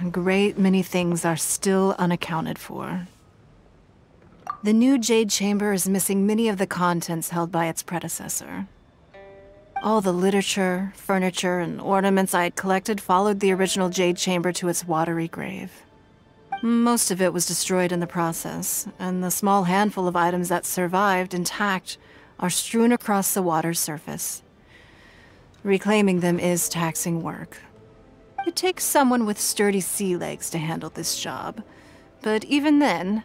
a great many things are still unaccounted for. The new Jade Chamber is missing many of the contents held by its predecessor. All the literature, furniture, and ornaments I had collected followed the original Jade Chamber to its watery grave. Most of it was destroyed in the process, and the small handful of items that survived intact are strewn across the water's surface. Reclaiming them is taxing work. It takes someone with sturdy sea legs to handle this job, but even then,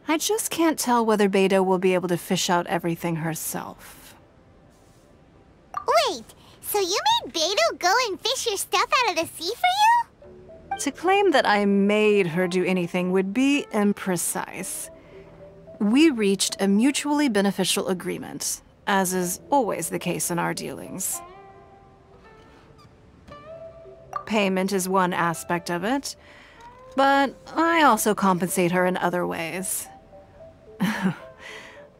I just can't tell whether Beidou will be able to fish out everything herself. Wait, so you made Beidou go and fish your stuff out of the sea for you? To claim that I made her do anything would be imprecise. We reached a mutually beneficial agreement, as is always the case in our dealings. Payment is one aspect of it, but I also compensate her in other ways.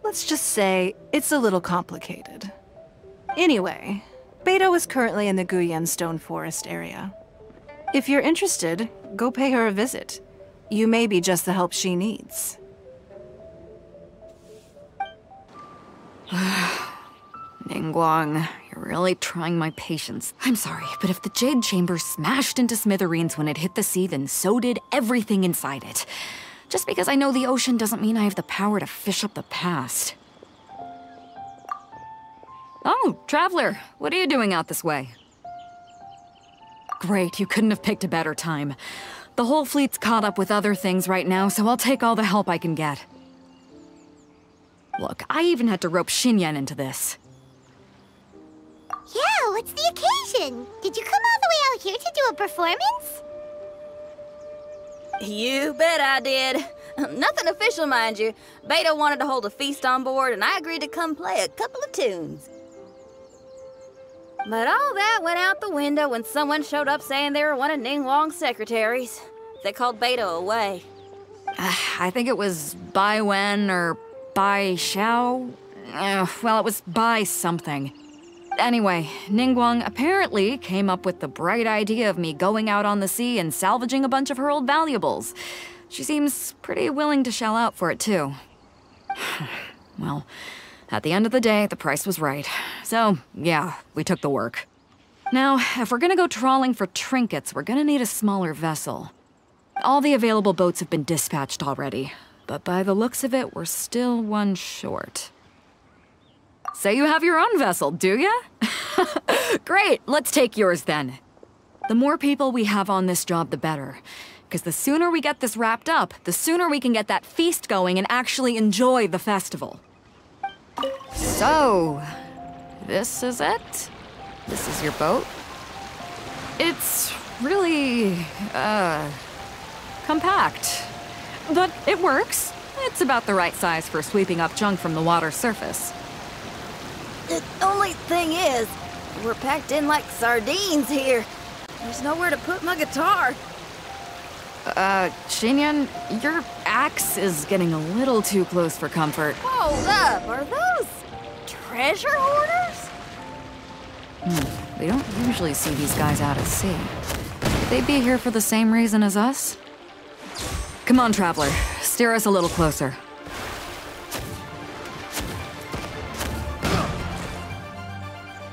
Let's just say it's a little complicated. Anyway, Beidou is currently in the Guyan Stone Forest area. If you're interested, go pay her a visit. You may be just the help she needs. Ningguang, you're really trying my patience. I'm sorry, but if the Jade Chamber smashed into smithereens when it hit the sea, then so did everything inside it. Just because I know the ocean doesn't mean I have the power to fish up the past. Oh, Traveler, what are you doing out this way? Great, you couldn't have picked a better time. The whole fleet's caught up with other things right now, so I'll take all the help I can get. Look, I even had to rope Xinyan into this. Yeah, what's the occasion? Did you come all the way out here to do a performance? You bet I did. Nothing official, mind you. Beidou wanted to hold a feast on board, and I agreed to come play a couple of tunes. But all that went out the window when someone showed up saying they were one of Ningguang's secretaries. They called Beidou away. I think it was Bai Wen or Bai Xiao. Well, it was Bai something. Anyway, Ningguang apparently came up with the bright idea of me going out on the sea and salvaging a bunch of her old valuables. She seems pretty willing to shell out for it, too. Well, at the end of the day, the price was right. So, yeah, we took the work. Now, if we're gonna go trawling for trinkets, we're gonna need a smaller vessel. All the available boats have been dispatched already, but by the looks of it, we're still one short. Say you have your own vessel, do ya? Great, let's take yours then. The more people we have on this job, the better. Because the sooner we get this wrapped up, the sooner we can get that feast going and actually enjoy the festival. So, this is it? This is your boat? It's really, compact. But it works. It's about the right size for sweeping up junk from the water's surface. The only thing is, we're packed in like sardines here. There's nowhere to put my guitar. Xinyan, your axe is getting a little too close for comfort. Hold up, are those treasure hoarders? We don't usually see these guys out at sea. Could they be here for the same reason as us? Come on, Traveler. Steer us a little closer.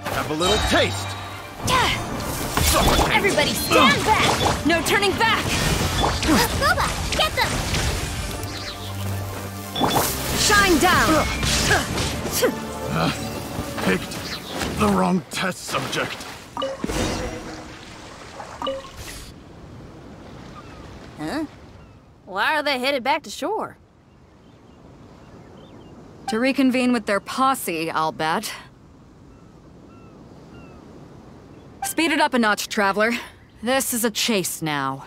Have a little taste! Everybody stand back! No turning back! Boba, get them! Shine down! Picked the wrong test subject. Huh? Why are they headed back to shore? To reconvene with their posse, I'll bet. Speed it up a notch, Traveler. This is a chase now.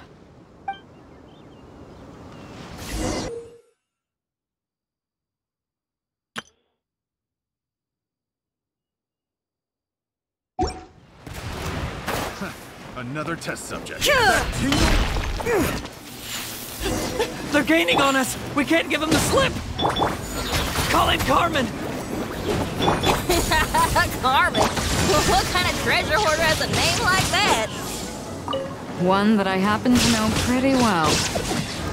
Another test subject. They're gaining on us! We can't give them the slip! Call in Carmen! Carmen? What kind of treasure hoarder has a name like that? One that I happen to know pretty well.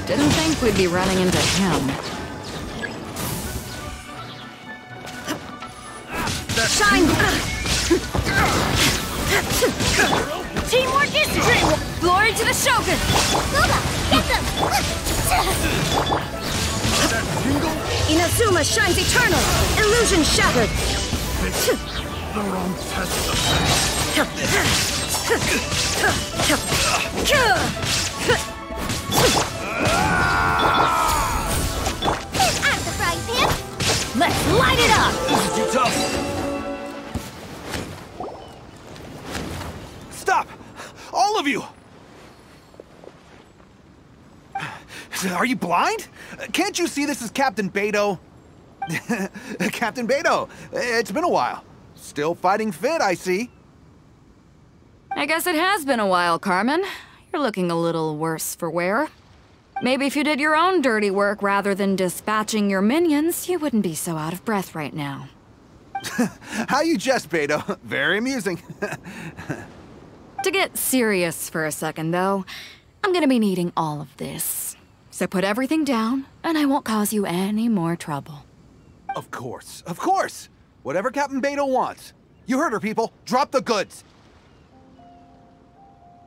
Didn't think we'd be running into him. Shine! Teamwork is dream! Glory to the Shogun! Luma, get them! That jingle? Inazuma shines eternal! Illusion shattered! The wrong test subject. I'm the frying pan! Let's light it up! This is too tough. Stop! All of you! Are you blind? Can't you see this is Captain Beidou? Captain Beidou, it's been a while. Still fighting fit, I see. I guess it has been a while, Carmen. You're looking a little worse for wear. Maybe if you did your own dirty work rather than dispatching your minions, you wouldn't be so out of breath right now. How you jest, Beidou. Very amusing. To get serious for a second, though, I'm gonna be needing all of this. So put everything down, and I won't cause you any more trouble. Of course, of course. Whatever Captain Beidou wants. You heard her, people. Drop the goods.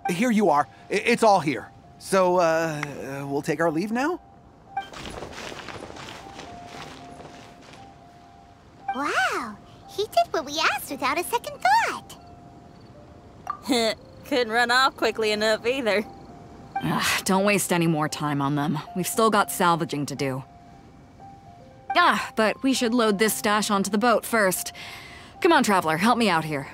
Here you are. It's all here. So, we'll take our leave now? Wow, he did what we asked without a second thought. Couldn't run off quickly enough either. Don't waste any more time on them. We've still got salvaging to do. But we should load this stash onto the boat first. Come on, Traveler, help me out here.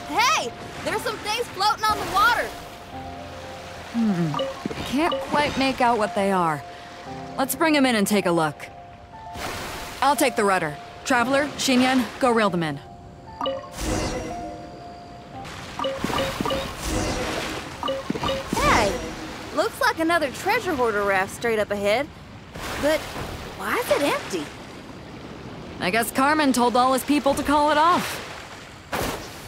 Hey! There's some things floating on the water! Can't quite make out what they are. Let's bring them in and take a look. I'll take the rudder. Traveler, Xinyan, go reel them in. Hey! Looks like another treasure hoarder raft straight up ahead. But why is it empty? I guess Carmen told all his people to call it off.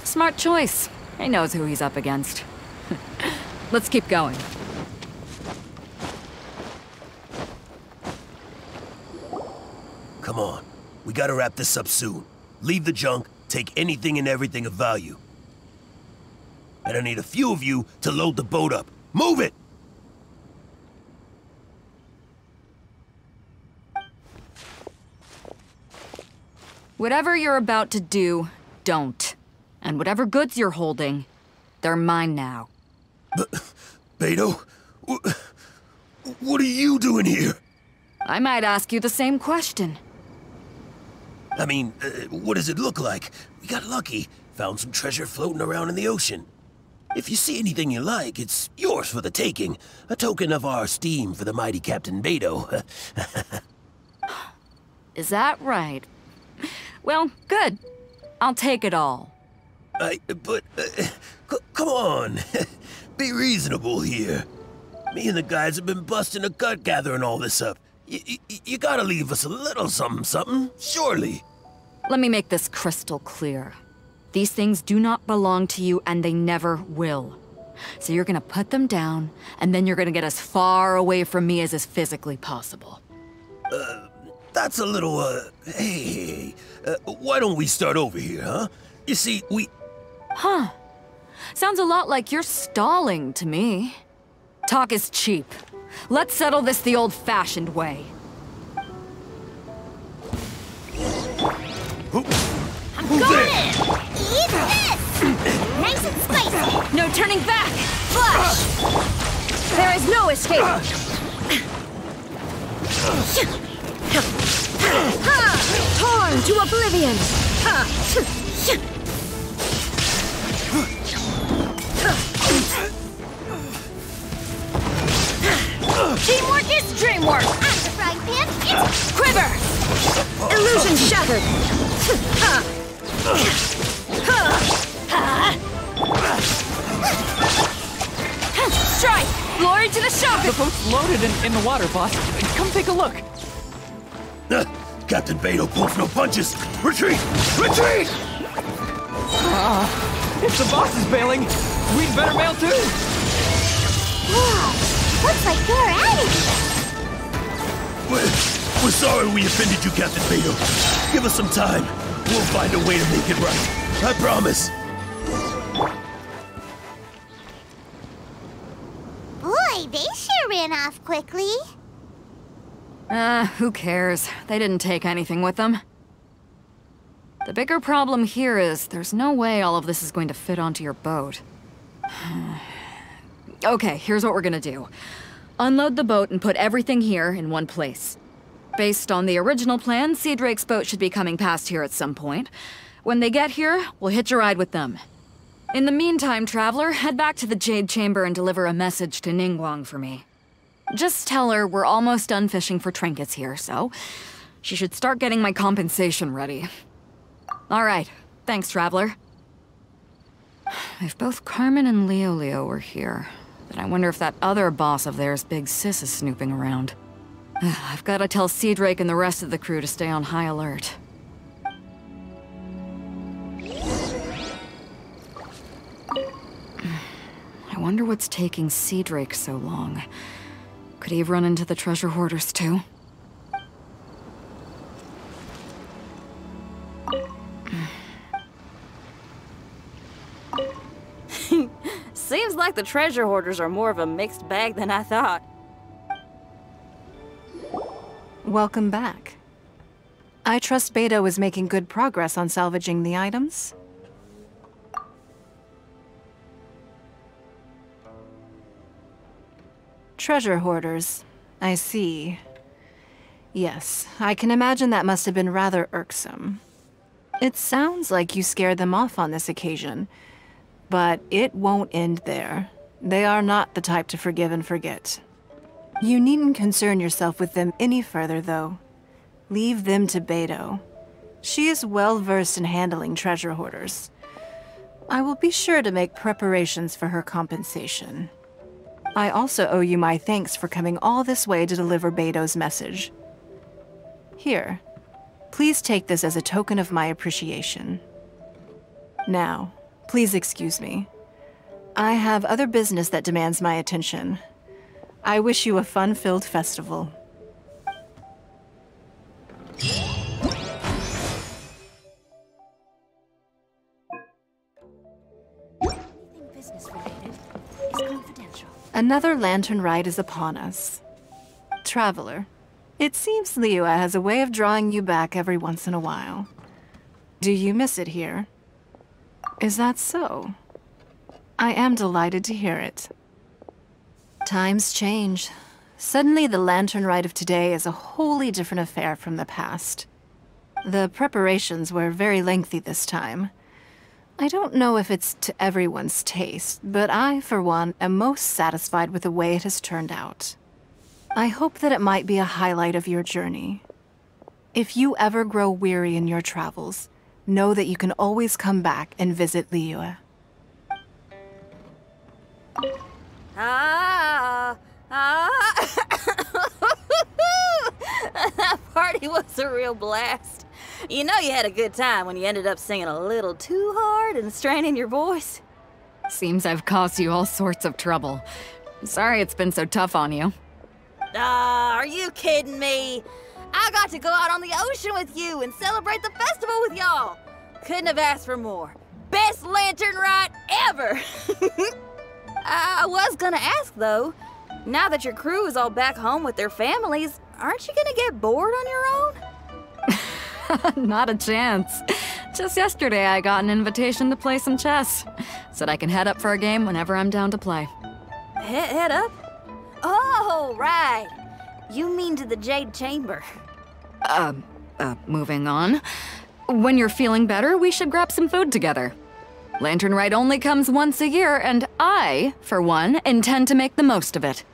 Smart choice. He knows who he's up against. Let's keep going. Come on. We gotta wrap this up soon. Leave the junk, take anything and everything of value. And I need a few of you to load the boat up. Move it! Whatever you're about to do, don't. And whatever goods you're holding, they're mine now. Beidou? What are you doing here? I might ask you the same question. I mean, what does it look like? We got lucky. Found some treasure floating around in the ocean. If you see anything you like, it's yours for the taking. A token of our esteem for the mighty Captain Beidou. Is that right? Well, good. I'll take it all. Come on. Be reasonable here. Me and the guys have been busting a gut gathering all this up. You gotta leave us a little something, surely. Let me make this crystal clear. These things do not belong to you, and they never will. So you're gonna put them down, and then you're gonna get as far away from me as is physically possible. That's a little, hey, why don't we start over here, huh? You see, Huh. Sounds a lot like you're stalling to me. Talk is cheap. Let's settle this the old-fashioned way. I'm going in! Eat this! Nice and spicy! No turning back! Flash! There is no escape! Torn to oblivion! Teamwork is dreamwork! I'm the frying pan, it's Quiver! Illusion shattered! Strike! Glory to the shock! The boat's loaded in the water, boss. Come take a look. Captain Beidou pulls no punches. Retreat! Retreat! If the boss is bailing, we'd better bail too. Wow, looks like they're at it. We're sorry we offended you, Captain Beidou. Give us some time. We'll find a way to make it right. I promise. Boy, they sure ran off quickly. Who cares? They didn't take anything with them. The bigger problem here is there's no way all of this is going to fit onto your boat. Okay, here's what we're gonna do. Unload the boat and put everything here in one place. Based on the original plan, Sea Drake's boat should be coming past here at some point. When they get here, we'll hitch a ride with them. In the meantime, Traveler, head back to the Jade Chamber and deliver a message to Ningguang for me. Just tell her we're almost done fishing for trinkets here, so she should start getting my compensation ready. All right, thanks, Traveler. If both Carmen and Liuliu were here, then I wonder if that other boss of theirs, Big Sis, is snooping around. I've got to tell Sea Drake and the rest of the crew to stay on high alert. I wonder what's taking Sea Drake so long. Could he have run into the treasure hoarders too? Seems like the treasure hoarders are more of a mixed bag than I thought. Welcome back. I trust Beidou is making good progress on salvaging the items. Treasure hoarders. I see. Yes, I can imagine that must have been rather irksome. It sounds like you scared them off on this occasion, but it won't end there. They are not the type to forgive and forget. You needn't concern yourself with them any further, though. Leave them to Beidou. She is well versed in handling treasure hoarders. I will be sure to make preparations for her compensation. I also owe you my thanks for coming all this way to deliver Beidou's message. Here, please take this as a token of my appreciation. Now, please excuse me. I have other business that demands my attention. I wish you a fun-filled festival. Another lantern ride is upon us. Traveler, it seems Liyue has a way of drawing you back every once in a while. Do you miss it here? Is that so? I am delighted to hear it. Times change. Suddenly the lantern ride of today is a wholly different affair from the past. The preparations were very lengthy this time. I don't know if it's to everyone's taste, but I, for one, am most satisfied with the way it has turned out. I hope that it might be a highlight of your journey. If you ever grow weary in your travels, know that you can always come back and visit Liyue. That party was a real blast. You know you had a good time when you ended up singing a little too hard and straining your voice. Seems I've caused you all sorts of trouble. Sorry it's been so tough on you. Are you kidding me? I got to go out on the ocean with you and celebrate the festival with y'all. Couldn't have asked for more. Best lantern ride ever! I was gonna ask though, now that your crew is all back home with their families, aren't you gonna get bored on your own? Not a chance. Just yesterday I got an invitation to play some chess. Said I can head up for a game whenever I'm down to play. Head up? Oh, right. You mean to the Jade Chamber. Moving on. When you're feeling better, we should grab some food together. Lantern Ride only comes once a year, and I, for one, intend to make the most of it.